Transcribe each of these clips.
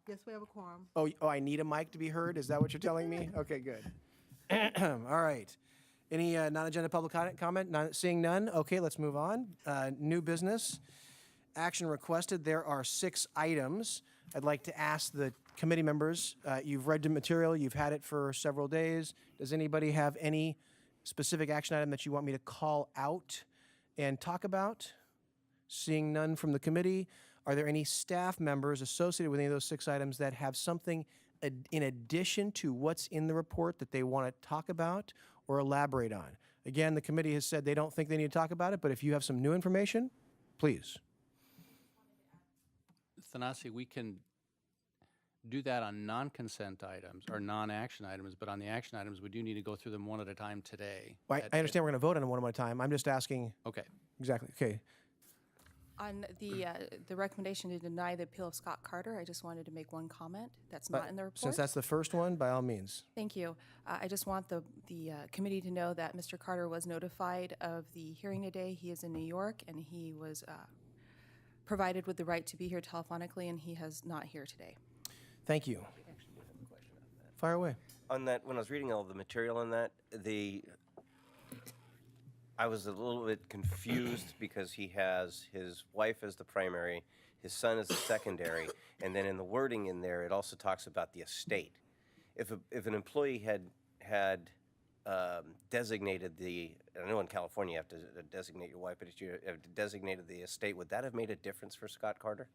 Yes, we have a quorum. Oh, I need a mic to be heard? Is that what you're telling me? Okay, good. All right. Any non-agenda public comment? Seeing none? Okay, let's move on. New business. Action requested. There are 6 items. I'd like to ask the committee members, you've read the material, you've had it for several days. Does anybody have any specific action item that you want me to call out and talk about? Seeing none from the committee, are there any staff members associated with any of those 6 items that have something in addition to what's in the report that they want to talk about or elaborate on? Again, the committee has said they don't think they need to talk about it, but if you have some new information, please. Thanasi, we can do that on non-consent items or non-action items, but on the action items, we do need to go through them one at a time today. I understand we're going to vote on them one at a time. I'm just asking. Okay. Exactly. Okay. On the recommendation to deny the appeal of Scott Carter, I just wanted to make one comment that's not in the report. Since that's the first one, by all means. Thank you. I just want the committee to know that Mr. Carter was notified of the hearing today. He is in New York, and he was provided with the right to be here telephonically, and he is not here today. Thank you. Fire away. On that, when I was reading all the material on that, I was a little bit confused because he has his wife as the primary, his son as the secondary, and then in the wording in there, it also talks about the estate. If an employee had designated I know in California you have to designate your wife, but if you have designated the estate, would that have made a difference for Scott Carter?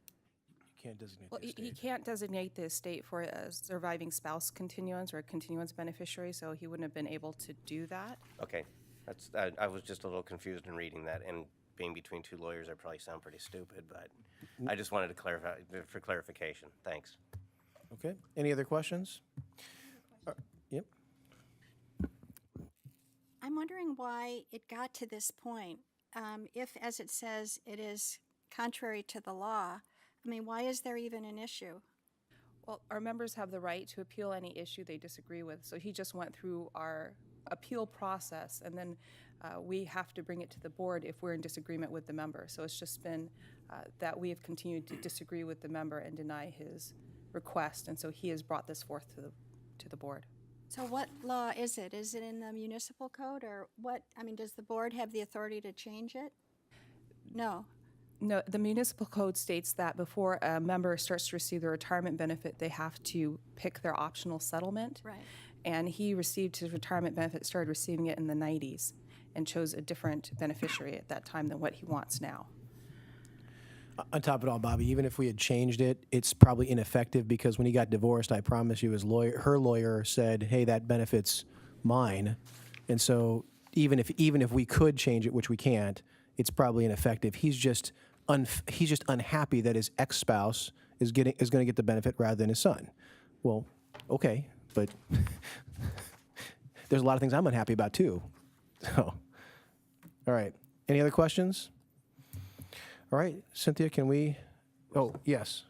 You can't designate Well, the estate. he can't designate the estate for a surviving spouse continuance or a continuance beneficiary, so he wouldn't have been able to do that. Okay, I was just a little confused in reading that, and being between 2 lawyers, I probably sound pretty stupid, but I just wanted to clarify for clarification. Thanks. Okay. Any other questions? Yep. I'm wondering why it got to this point. If, as it says, it is contrary to the law, I mean, why is there even an issue? Well, our members have the right to appeal any issue they disagree with, so he just went through our appeal process, and then we have to bring it to the board if we're in disagreement with the member. So it's just been that we have continued to disagree with the member and deny his request, and so he has brought this forth to the board. So what law is it? Is it in the municipal code or what? I mean, does the board have the authority to change it? No. No, the municipal code states that before a member starts to receive their retirement benefit, they have to pick their optional settlement. Right. And he received his retirement benefit, started receiving it in the 90s, and chose a different beneficiary at that time than what he wants now. On top of it all, Bobby, even if we had changed it, it's probably ineffective because when he got divorced, I promise you, her lawyer said, "Hey, that benefits mine," and so even if we could change it, which we can't, it's probably ineffective. He's just unhappy that his ex-spouse is going to get the benefit rather than his son. Well, okay, but there's a lot of things I'm unhappy about too. So, all right. Any other questions? All right, Cynthia, can we? Oh, yes.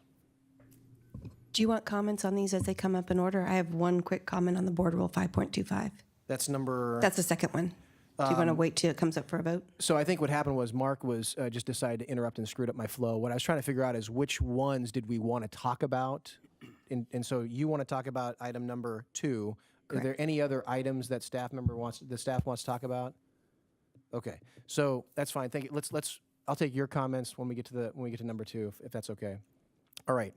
Do you want comments on these as they come up in order? I have one quick comment on the board rule 5.25. That's number. That's the second one. Do you want to wait till it comes up for a vote? So I think what happened was Mark was just decided to interrupt and screwed up my flow. What I was trying to figure out is which ones did we want to talk about? And so you want to talk about item number 2. Correct. Are there any other items that the staff wants to talk about? Okay, so that's fine. Thank you. I'll take your comments when we get to number 2, if that's okay. All right.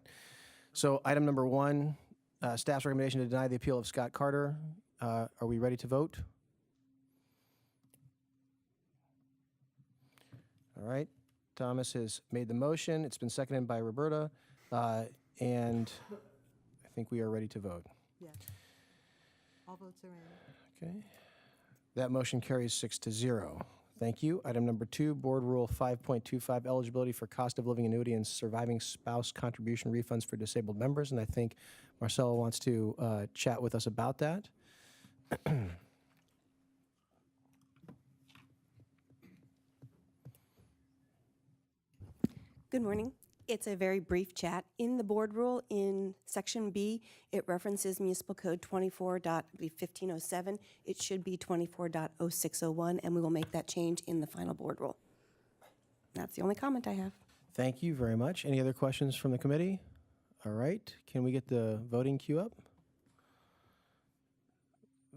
So item number 1, staff's recommendation to deny the appeal of Scott Carter. Are we ready to vote? All right. Thomas has made the motion. It's been seconded by Roberta, and I think we are ready to vote. Yes. All votes are in. Okay. That motion carries 6-0. Thank you. Item number 2, Board Rule 5.25, eligibility for cost of living annuity and surviving spouse contribution refunds for disabled members. And I think Marcelo wants to chat with us about that. Good morning. It's a very brief chat. In the board rule, in section B, it references municipal code 24.1507. It should be 24.0601, and we will make that change in the final board rule. That's the only comment I have. Thank you very much. Any other questions from the committee? All right, can we get the voting queue up?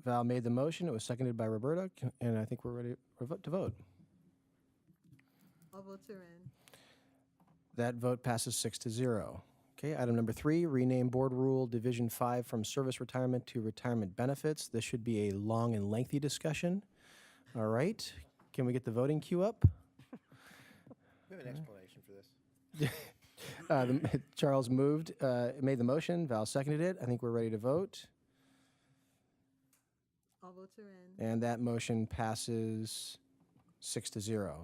Val made the motion. It was seconded by Roberta, and I think we're ready to vote. All votes are in. That vote passes 6-0. Okay, item number 3, rename Board Rule Division 5 from service retirement to retirement benefits. This should be a long and lengthy discussion. All right, can we get the voting queue up? We have an explanation for this. Charles made the motion. Val seconded it. I think we're ready to vote. All votes are in. And that motion passes 6-0.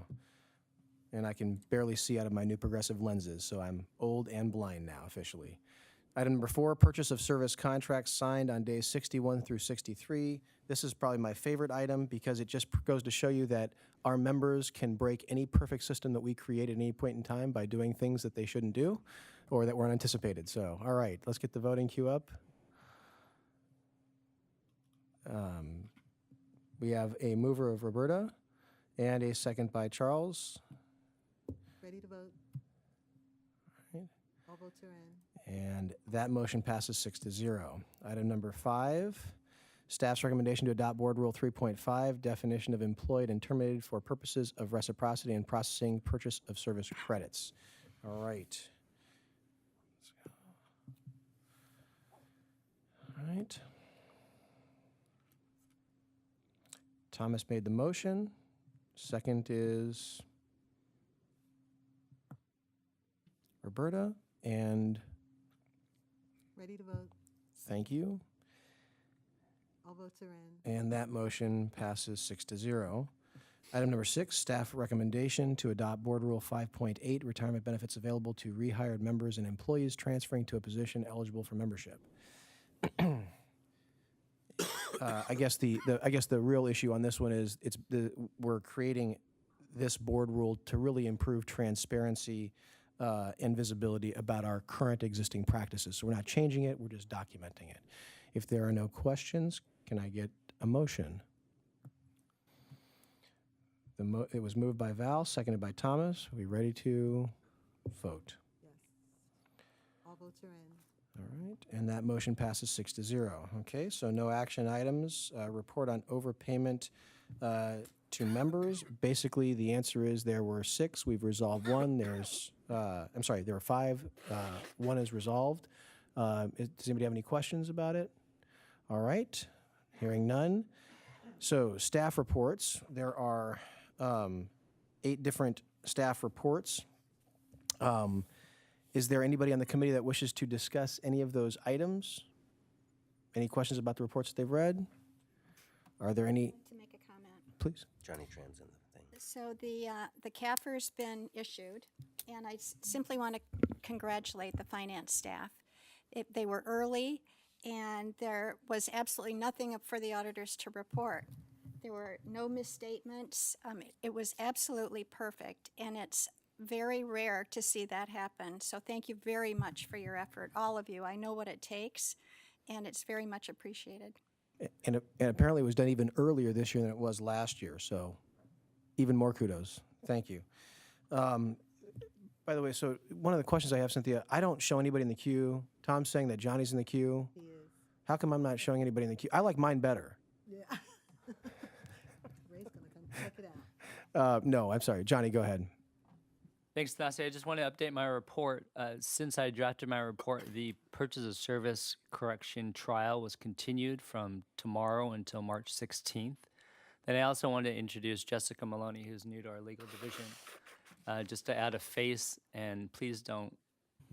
And I can barely see out of my new progressive lenses, so I'm old and blind now officially. Item number 4, purchase of service contracts signed on days 61 through 63. This is probably my favorite item because it just goes to show you that our members can break any perfect system that we create at any point in time by doing things that they shouldn't do or that weren't anticipated. So, all right, let's get the voting queue up. We have a mover of Roberta and a second by Charles. Ready to vote. Right. All votes are in. And that motion passes 6-0. Item number 5, staff's recommendation to adopt Board Rule 3.5, definition of employed and terminated for purposes of reciprocity and processing purchase of service credits. All right. Let's go. All right. Thomas made the motion. Second is Roberta, and Ready to vote. thank you. All votes are in. And that motion passes 6-0. Item number 6, staff recommendation to adopt Board Rule 5.8, retirement benefits available to rehired members and employees transferring to a position eligible for membership. I guess the real issue on this one is we're creating this board rule to really improve transparency and visibility about our current existing practices. So we're not changing it, we're just documenting it. If there are no questions, can I get a motion? It was moved by Val, seconded by Thomas. Are we ready to vote? Yes. All votes are in. All right, and that motion passes 6-0. Okay, so no action items. Report on overpayment to members. Basically, the answer is there were 6. We've resolved 1. There were 5. 1 is resolved. Does anybody have any questions about it? All right, hearing none. So staff reports. There are 8 different staff reports. Is there anybody on the committee that wishes to discuss any of those items? Any questions about the reports that they've read? Are there any? To make a comment. Please. Johnny Tran's in the thing. So the CAFR's been issued, and I simply want to congratulate the finance staff. They were early, and there was absolutely nothing for the auditors to report. There were no misstatements. It was absolutely perfect, and it's very rare to see that happen. So thank you very much for your effort, all of you. I know what it takes, and it's very much appreciated. And apparently it was done even earlier this year than it was last year, so even more kudos. Thank you. By the way, so one of the questions I have, Cynthia, I don't show anybody in the queue. Tom's saying that Johnny's in the queue. He is. How come I'm not showing anybody in the queue? I like mine better. Yeah. Ray's gonna come check it out. No, I'm sorry. Johnny, go ahead. Thanks, Nancy. I just want to update my report. Since I drafted my report, the purchase of service correction trial was continued from tomorrow until March 16th. Then I also wanted to introduce Jessica Maloney, who's new to our legal division, just to add a face, and please don't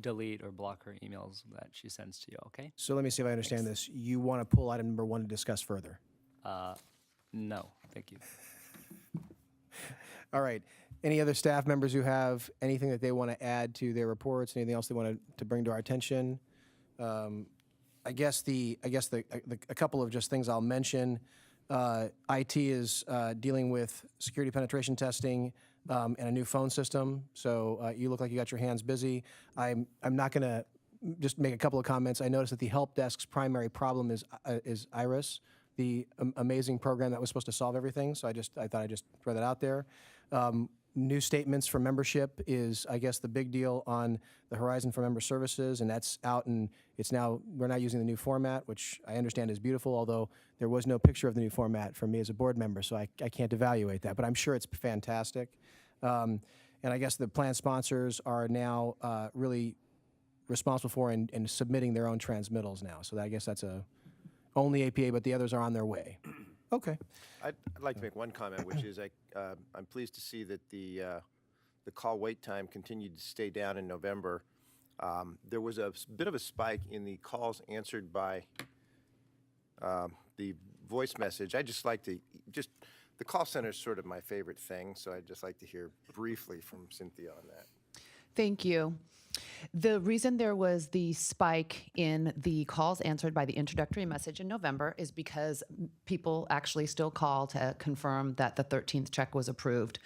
delete or block her emails that she sends to you, okay? So let me see if I understand this. You want to pull item number 1 to discuss further? No, thank you. All right. Any other staff members who have anything that they want to add to their reports? Anything else they want to bring to our attention? I guess a couple of just things I'll mention. IT is dealing with security penetration testing and a new phone system. So you look like you got your hands busy. I'm not going to just make a couple of comments. I noticed that the help desk's primary problem is Iris, the amazing program that was supposed to solve everything. So I thought I'd just throw that out there. new statements for membership is, I guess, the big deal on the Horizon for Member Services, and that's out, and we're now using the new format, which I understand is beautiful, although there was no picture of the new format for me as a board member, so I can't evaluate that, but I'm sure it's fantastic. And I guess the plan sponsors are now really responsible for and submitting their own transmittals now, so I guess that's only APA, but the others are on their way. Okay. I'd like to make one comment, which is I'm pleased to see that the call wait time continued to stay down in November. There was a bit of a spike in the calls answered by the voice message. I just like to the call center is sort of my favorite thing, so I'd just like to hear briefly from Cynthia on that. Thank you. The reason there was the spike in the calls answered by the introductory message in November is because people actually still call to confirm that the 13th check was approved,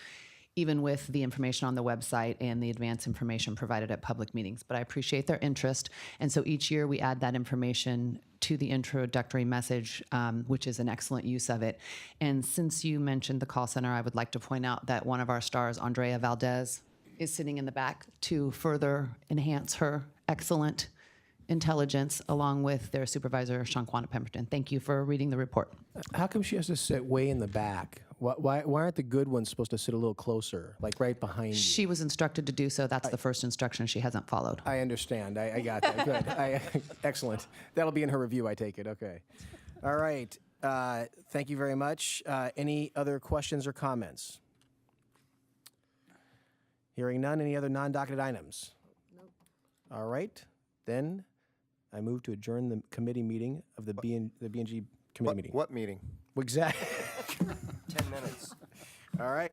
even with the information on the website and the advance information provided at public meetings. But I appreciate their interest, and so each year we add that information to the introductory message, which is an excellent use of it. And since you mentioned the call center, I would like to point out that one of our stars, Andrea Valdez, is sitting in the back to further enhance her excellent intelligence, along with their supervisor, Shankwana Pemberton. Thank you for reading the report. How come she has to sit way in the back? Why aren't the good ones supposed to sit a little closer, like right behind you? She was instructed to do so. That's the first instruction she hasn't followed. I understand. I got that. Good. Excellent. That'll be in her review, I take it. Okay. All right. Thank you very much. Any other questions or comments? Hearing none. Any other non-docketed items? Nope. All right. Then I move to adjourn the committee meeting of the B&G committee meeting. What meeting? Exactly. 10 minutes. All right.